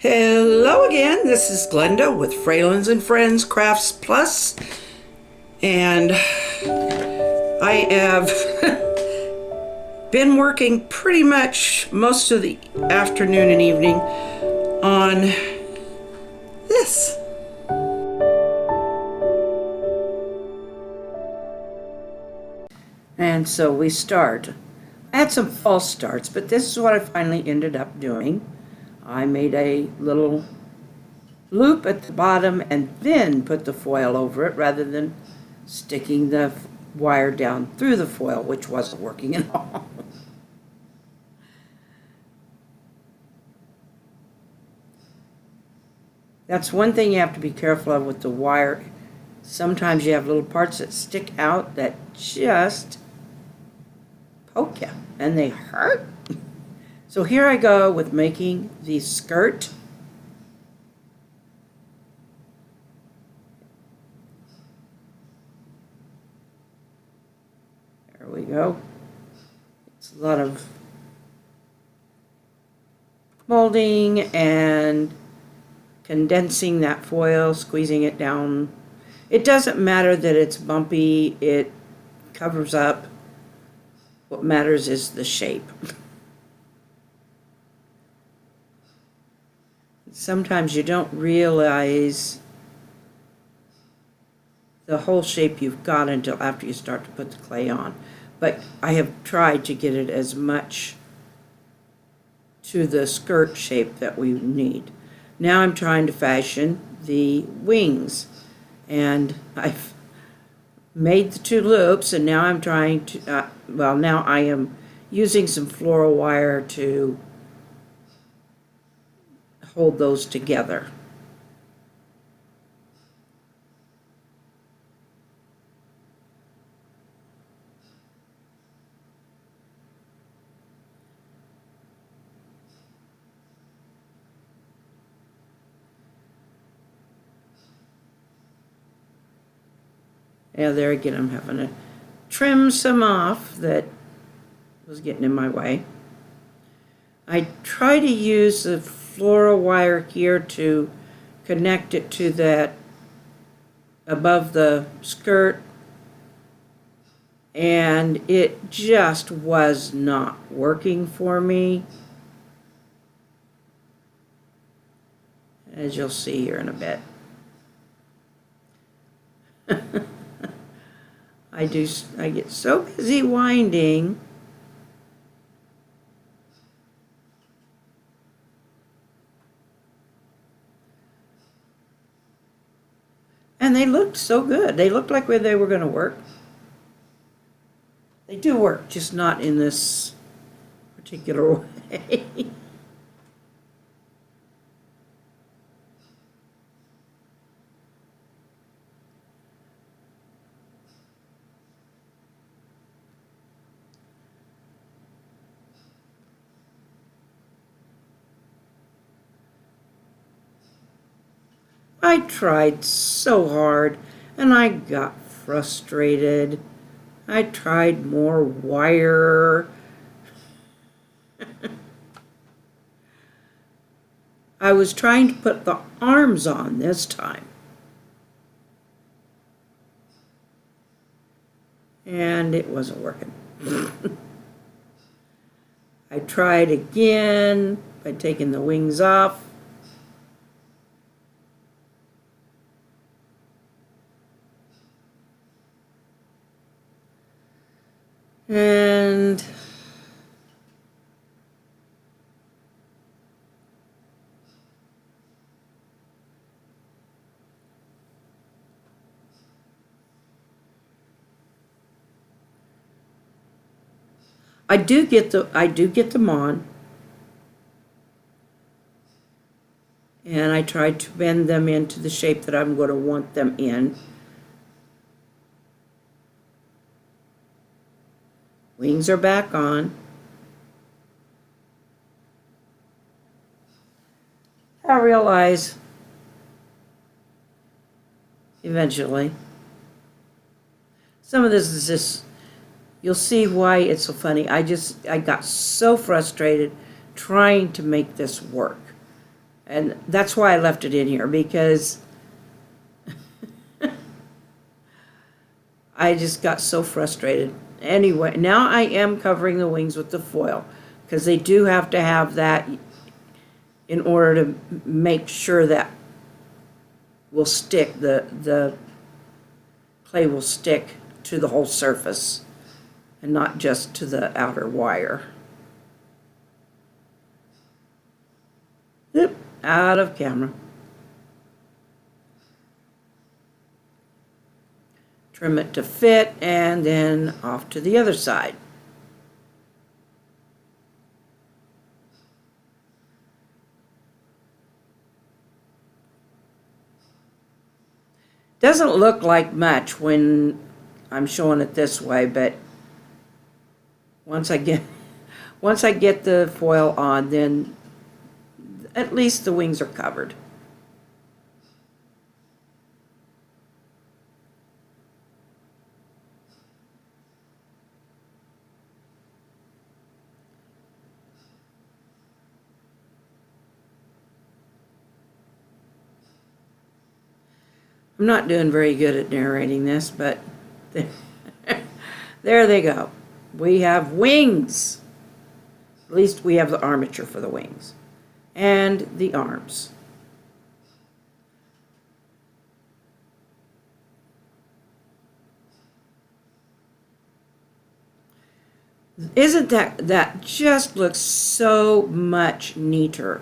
Hello again, this is Glenda with Fralins and Friends Crafts Plus, and I have been working pretty much most of the afternoon and evening on this. And so we start. I had some false starts, but this is what I finally ended up doing. I made a little loop at the bottom and then put the foil over it rather than sticking the wire down through the foil, which wasn't working at all. That's one thing you have to be careful of with the wire. Sometimes you have little parts that stick out that just poke you, and they hurt. So here I go with making the skirt. There we go. It's a lot of molding and condensing that foil, squeezing it down. It doesn't matter that it's bumpy, it covers up. What matters is the shape. Sometimes you don't realize the whole shape you've got until after you start to put the clay on. But I have tried to get it as much to the skirt shape that we need. Now I'm trying to fashion the wings. And I've made the two loops, and now I'm trying to, now I am using some floral wire to hold those together. Yeah, there again, I'm having to trim some off that was getting in my way. I try to use the floral wire here to connect it to that above the skirt, and it just was not working for me, as you'll see here in a bit. I get so busy winding. And they looked so good. They looked like where they were going to work. They do work, just not in this particular way. I tried so hard and I got frustrated. I tried more wire. I was trying to put the arms on this time. And it wasn't working. I tried again by taking the wings off. And I do get them on, and I try to bend them into the shape that I'm going to want them in. Wings are back on. I realize eventually some of this is just, you'll see why it's so funny. I got so frustrated trying to make this work. And that's why I left it in here, because I just got so frustrated. Anyway, now I am covering the wings with the foil, because they do have to have that in order to make sure that will stick, the clay will stick to the whole surface and not just to the outer wire. Oop, out of camera. Trim it to fit, and then off to the other side. Doesn't look like much when I'm showing it this way, but once I get the foil on, then at least the wings are covered. I'm not doing very good at narrating this, but there they go. We have wings. At least we have the armature for the wings. And the arms. Isn't that just looks so much neater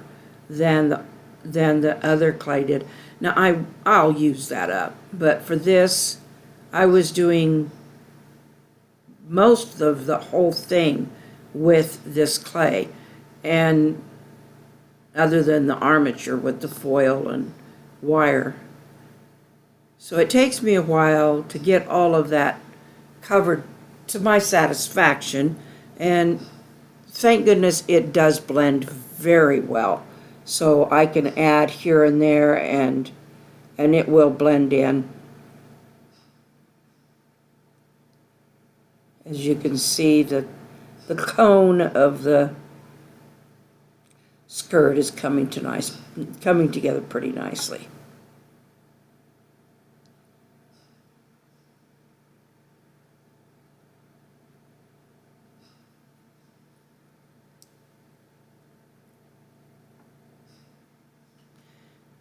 than the other clay did. Now I'll use that up, but for this I was doing most of the whole thing with this clay, and other than the armature with the foil and wire. So it takes me a while to get all of that covered to my satisfaction, and thank goodness it does blend very well. So I can add here and there, and it will blend in. As you can see, the cone of the skirt is coming together pretty nicely.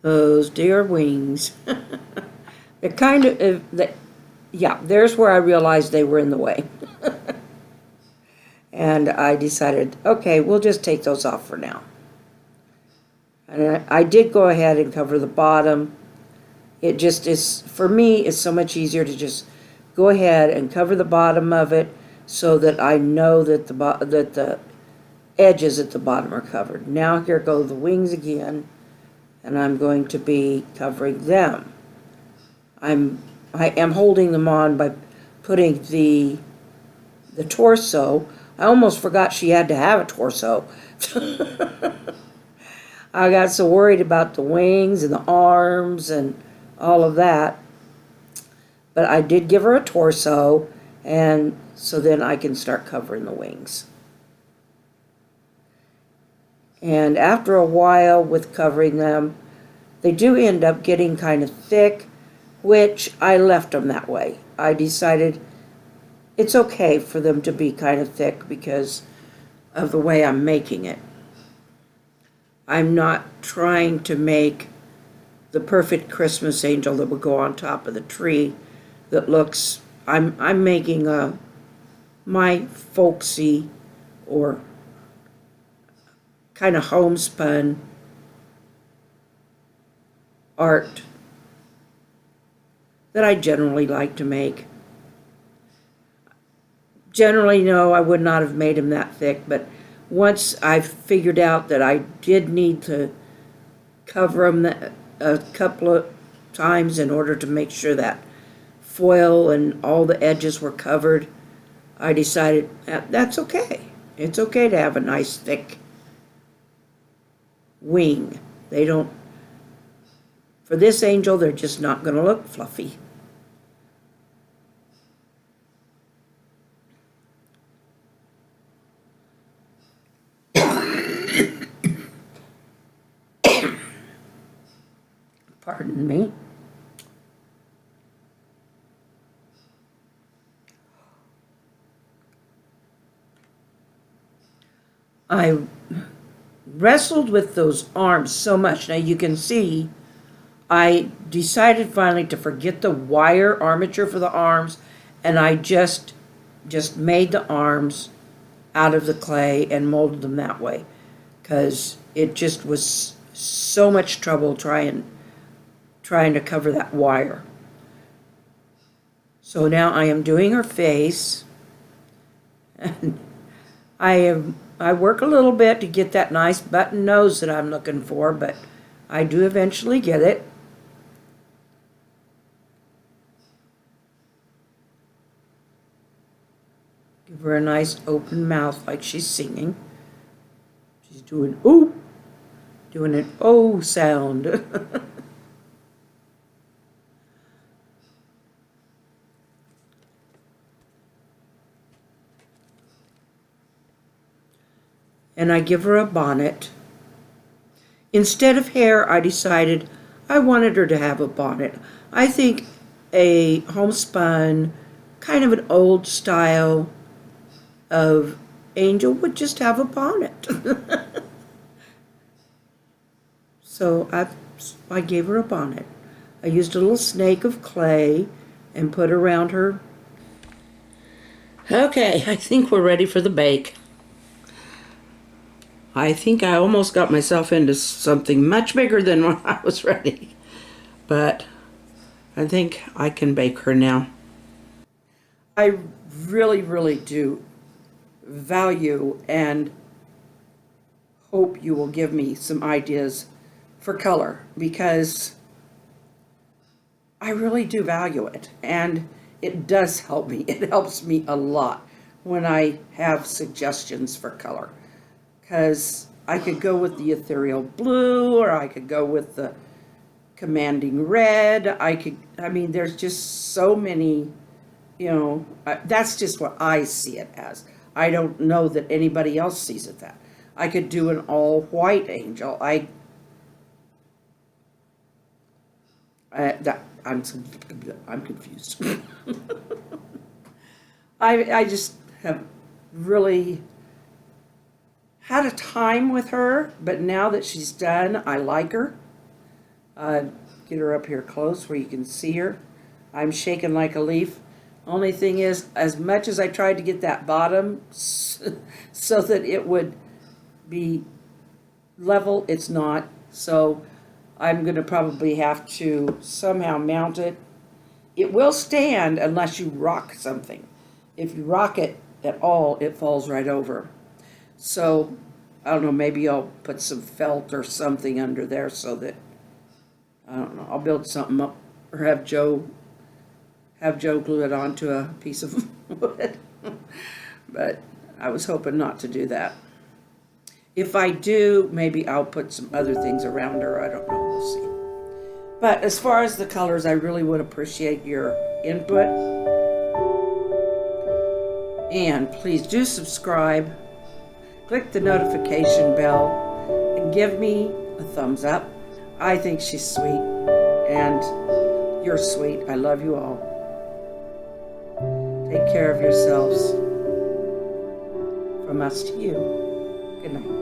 Those dear wings. They're kind of, yeah, there's where I realized they were in the way. And I decided, okay, we'll just take those off for now. And I did go ahead and cover the bottom. It just is, for me, it's so much easier to just go ahead and cover the bottom of it so that I know that the edges at the bottom are covered. Now here go the wings again, and I'm going to be covering them. I am holding them on by putting the torso. I almost forgot she had to have a torso. I got so worried about the wings and the arms and all of that. But I did give her a torso, and so then I can start covering the wings. And after a while with covering them, they do end up getting kind of thick, which I left them that way. I decided it's okay for them to be kind of thick because of the way I'm making it. I'm not trying to make the perfect Christmas angel that would go on top of the tree that looks, I'm making my folksy or kind of homespun art that I generally like to make. Generally, no, I would not have made them that thick, but once I figured out that I did need to cover them a couple of times in order to make sure that foil and all the edges were covered, I decided that's okay. It's okay to have a nice thick wing. They don't, for this angel, they're just not going to look fluffy. Pardon me. I wrestled with those arms so much. Now you can see I decided finally to forget the wire armature for the arms, and I just made the arms out of the clay and molded them that way, because it just was so much trouble trying to cover that wire. So now I am doing her face, and I work a little bit to get that nice button nose that I'm looking for, but I do eventually get it. Give her a nice open mouth like she's singing. She's doing ooh, doing an oh sound. And I give her a bonnet. Instead of hair, I decided I wanted her to have a bonnet. I think a homespun, kind of an old style of angel would just have a bonnet. So I gave her a bonnet. I used a little snake of clay and put around her. Okay, I think we're ready for the bake. I think I almost got myself into something much bigger than when I was ready. But I think I can bake her now. I really, really do value and hope you will give me some ideas for color, because I really do value it, and it does help me. It helps me a lot when I have suggestions for color, because I could go with the ethereal blue, or I could go with the commanding red. I mean, there's just so many, that's just what I see it as. I don't know that anybody else sees it that. I could do an all white angel. I'm confused. I just have really had a time with her, but now that she's done, I like her. Get her up here close where you can see her. I'm shaking like a leaf. Only thing is, as much as I tried to get that bottom so that it would be level, it's not. So I'm going to probably have to somehow mount it. It will stand unless you rock something. If you rock it at all, it falls right over. So, I don't know, maybe I'll put some felt or something under there so that, I don't know, I'll build something up, or have Joe glue it onto a piece of wood. But I was hoping not to do that. If I do, maybe I'll put some other things around her. I don't know. We'll see. But as far as the colors, I really would appreciate your input. And please do subscribe. Click the notification bell and give me a thumbs up. I think she's sweet, and you're sweet. I love you all. Take care of yourselves. From us to you. Good night.